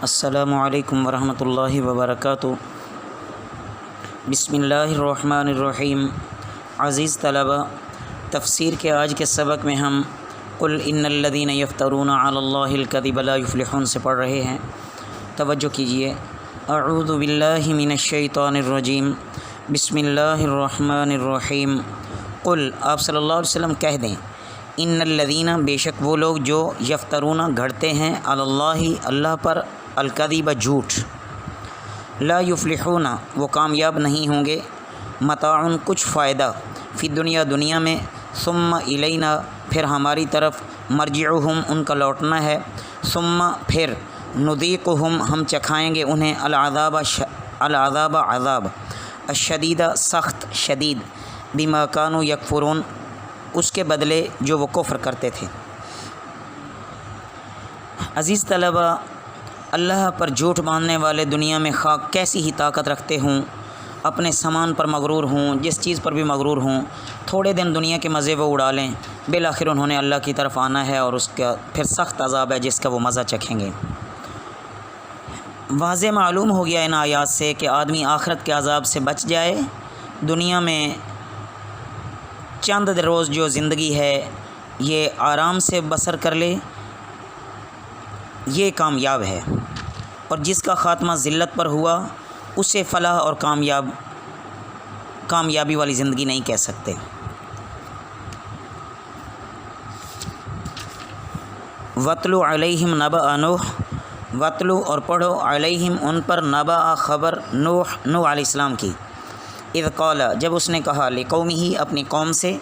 السلام علیکم ورحمۃ اللہ وبرکاتہ۔ بسم اللہ الرحمن الرحیم۔ عزیز طلبہ، تفسیر کے آج کے سبق میں ہم قل ان الذین یفترون علی اللہ الکذب لا یفلحون سے پڑھ رہے ہیں۔ توجہ کیجیے۔ اعوذ باللہ من الشیطان الرجیم، بسم اللہ الرحمن الرحیم۔ قل، آپ صلی اللہ علیہ وسلم کہہ دیں، ان الذین، بے شک وہ لوگ جو یفترون گھڑتے ہیں علی اللہ، اللہ پر، الکذب جھوٹ، لا یفلحون وہ کامیاب نہیں ہوں گے، متاع کچھ فائدہ، فی دنیا میں، ثم الینا پھر ہماری طرف، مرجعہم ان کا لوٹنا ہے، ثم پھر، نذیقہم ہم چکھائیں گے انہیں، العذاب عذاب، الشدید سخت، شدید، بما کانوا یکفرون اس کے بدلے جو وہ کفر کرتے تھے۔ عزیز طلبہ، اللہ پر جھوٹ باندھنے والے دنیا میں خواہ کیسی ہی طاقت رکھتے ہوں، اپنے سامان پر مغرور ہوں، جس چیز پر بھی مغرور ہوں، تھوڑے دن دنیا کے مزے وہ اڑا لیں، بالآخر انہوں نے اللہ کی طرف آنا ہے اور اس کا پھر سخت عذاب ہے جس کا وہ مزہ چکھیں گے۔ واضح معلوم ہو گیا ان آیات سے کہ آدمی آخرت کے عذاب سے بچ جائے، دنیا میں چند روز جو زندگی ہے یہ آرام سے بسر کر لے، یہ کامیاب ہے، اور جس کا خاتمہ ذلت پر ہوا اسے فلاح اور کامیابی والی زندگی نہیں کہہ سکتے۔ وَاتْلُ عَلَيْهِمْ نَبَأَ نُوحٍ، وَاتْلُ اور پڑھو، علیہم ان پر، نبأ خبر، نوح علیہ السلام کی، اذ قال جب اس نے کہا، لقومہ اپنی قوم سے،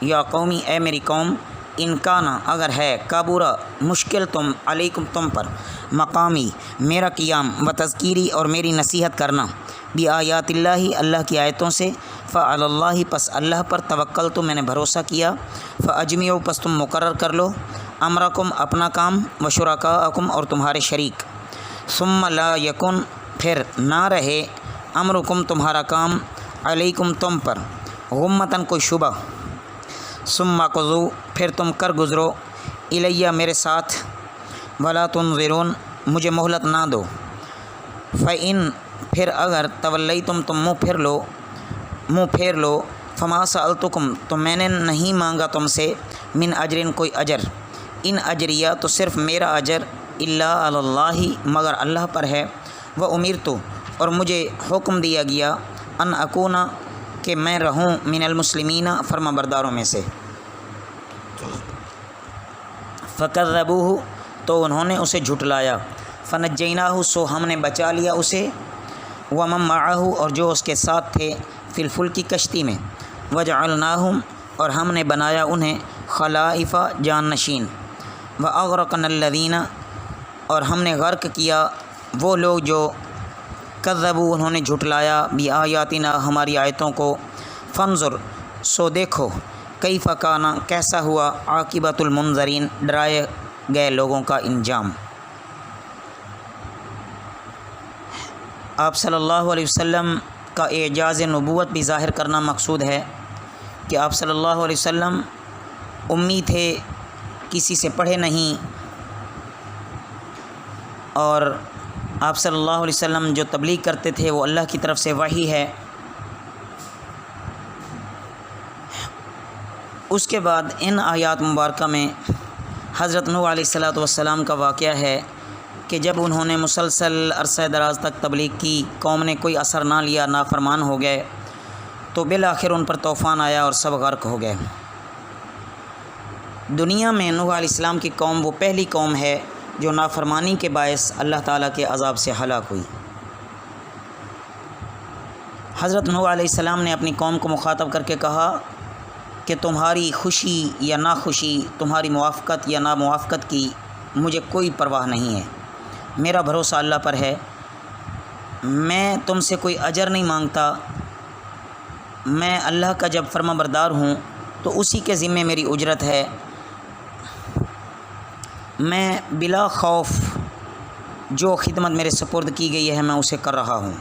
یا قومی اے میری قوم، ان کانا اگر ہے، کبورا مشکل علیکم تم پر، مقامی میرا قیام، و تذکیری اور میری نصیحت کرنا، بآیات اللہ اللہ کی آیتوں سے، فعلی اللہ پس اللہ پر، توکلت میں نے بھروسہ کیا، فاجمعوا پس تم مقرر کر لو، امرکم اپنا کام، و شرکاءکم اور تمہارے شریک، ثم لا یکن پھر نہ رہے، امرکم تمہارا کام، علیکم تم پر، غمتاً کوئی شبہ، ثم قضوا پھر تم کر گزرو، الیہ میرے ساتھ، ولا تنظرون مجھے مہلت نہ دو، فإن پھر اگر تولیتم تم منہ پھیر لو، فما سألتکم تو میں نے نہیں مانگا تم سے، من اجر کوئی اجر، ان اجریہ تو صرف میرا اجر، الا علی اللہ مگر اللہ پر ہے، و امرت اور مجھے حکم دیا گیا، ان اکونا کہ میں رہوں، من المسلمین فرما برداروں میں سے، فکذبوہ تو انہوں نے اسے جھٹلایا، فنجیناہ سو ہم نے بچا لیا اسے، ومن معہ اور جو اس کے ساتھ تھے، فی الفلک کشتی میں، وجعلناہم اور ہم نے بنایا انہیں، خلائف جان نشین، واغرقنا الذین اور ہم نے غرق کیا وہ لوگ جو، کذبوا انہوں نے جھٹلایا، بآیاتنا ہماری آیتوں کو، فانظر سو دیکھو، کیف کان کیسا ہوا، عاقبۃ المنذرین ڈرائے گئے لوگوں کا انجام۔ آپ صلی اللہ علیہ وسلم کا اعجاز نبوت بھی ظاہر کرنا مقصود ہے کہ آپ صلی اللہ علیہ وسلم امی تھے، کسی سے پڑھے نہیں، اور آپ صلی اللہ علیہ وسلم جو تبلیغ کرتے تھے وہ اللہ کی طرف سے وحی ہے۔ اس کے بعد ان آیات مبارکہ میں حضرت نوح علیہ السلام کا واقعہ ہے کہ جب انہوں نے مسلسل عرصہ دراز تک تبلیغ کی، قوم نے کوئی اثر نہ لیا، نافرمان ہو گئے، تو بالآخر ان پر طوفان آیا اور سب غرق ہو گئے۔ دنیا میں نوح علیہ السلام کی قوم وہ پہلی قوم ہے جو نافرمانی کے باعث اللہ تعالیٰ کے عذاب سے ہلاک ہوئی۔ حضرت نوح علیہ السلام نے اپنی قوم کو مخاطب کر کے کہا کہ تمہاری خوشی یا ناخوشی، تمہاری موافقت یا ناموافقت کی مجھے کوئی پرواہ نہیں ہے، میرا بھروسہ اللہ پر ہے، میں تم سے کوئی اجر نہیں مانگتا، میں اللہ کا جب فرما بردار ہوں تو اسی کے ذمے میری اجرت ہے، میں بلا خوف جو خدمت میرے سپرد کی گئی ہے میں اسے کر رہا ہوں۔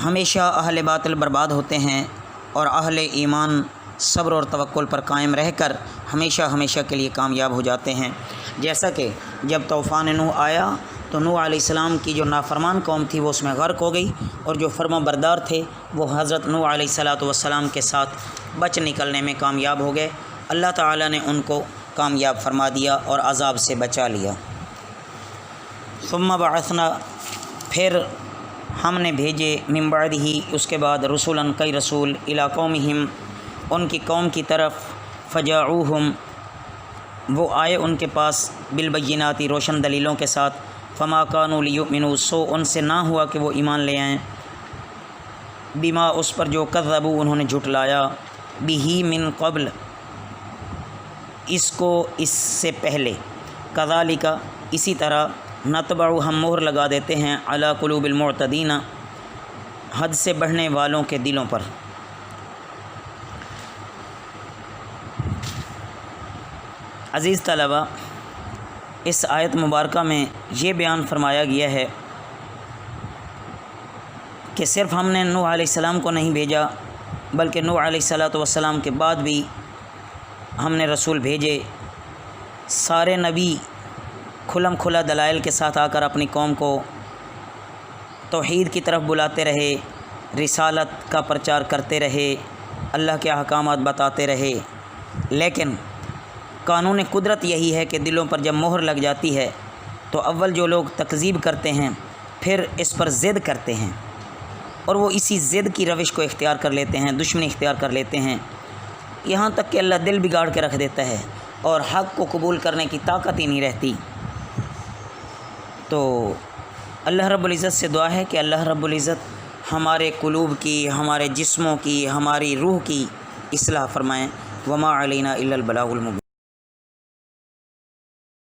ہمیشہ اہل باطل برباد ہوتے ہیں اور اہل ایمان صبر اور توکل پر قائم رہ کر ہمیشہ کے لیے کامیاب ہو جاتے ہیں۔ جیسا کہ جب طوفان نوح آیا تو نوح علیہ السلام کی جو نافرمان قوم تھی وہ اس میں غرق ہو گئی، اور جو فرما بردار تھے وہ حضرت نوح علیہ السلام کے ساتھ بچ نکلنے میں کامیاب ہو گئے۔ اللہ تعالیٰ نے ان کو کامیاب فرما دیا اور عذاب سے بچا لیا۔ ثم بعثنا، پھر ہم نے بھیجے من بعد ہی، اس کے بعد رسولاً کئی رسول، الی قومہم، ان کی قوم کی طرف، فجاؤہم، وہ آئے ان کے پاس، بالبینات، روشن دلیلوں کے ساتھ، فما کانوا لیؤمنوا، سو ان سے نہ ہوا کہ وہ ایمان لے آئیں، بما، اس پر جو کذبوا، انہوں نے جھٹلایا، بہ من قبل، اس کو اس سے پہلے، کذالک، اسی طرح، نطبع، ہم مہر لگا دیتے ہیں، علی قلوب المعتدین، حد سے بڑھنے والوں کے دلوں پر۔ عزیز طلبہ، اس آیت مبارکہ میں یہ بیان فرمایا گیا ہے کہ صرف ہم نے نوح علیہ السلام کو نہیں بھیجا، بلکہ نوح علیہ السلام کے بعد بھی ہم نے رسول بھیجے۔ سارے نبی کھلم کھلا دلائل کے ساتھ آ کر اپنی قوم کو توحید کی طرف بلاتے رہے، رسالت کا پرچار کرتے رہے، اللہ کے احکامات بتاتے رہے، لیکن قانون قدرت یہی ہے کہ دلوں پر جب مہر لگ جاتی ہے تو اول جو لوگ تکذیب کرتے ہیں پھر اس پر ضد کرتے ہیں، اور وہ اسی ضد کی روش کو اختیار کر لیتے ہیں، دشمنی اختیار کر لیتے ہیں، یہاں تک کہ اللہ دل بگاڑ کے رکھ دیتا ہے اور حق کو قبول کرنے کی طاقت ہی نہیں رہتی۔ تو اللہ رب العزت سے دعا ہے کہ اللہ رب العزت ہمارے قلوب کی، ہمارے جسموں کی، ہماری روح کی اصلاح فرمائیں۔ وما علینا الا البلاغ المبین۔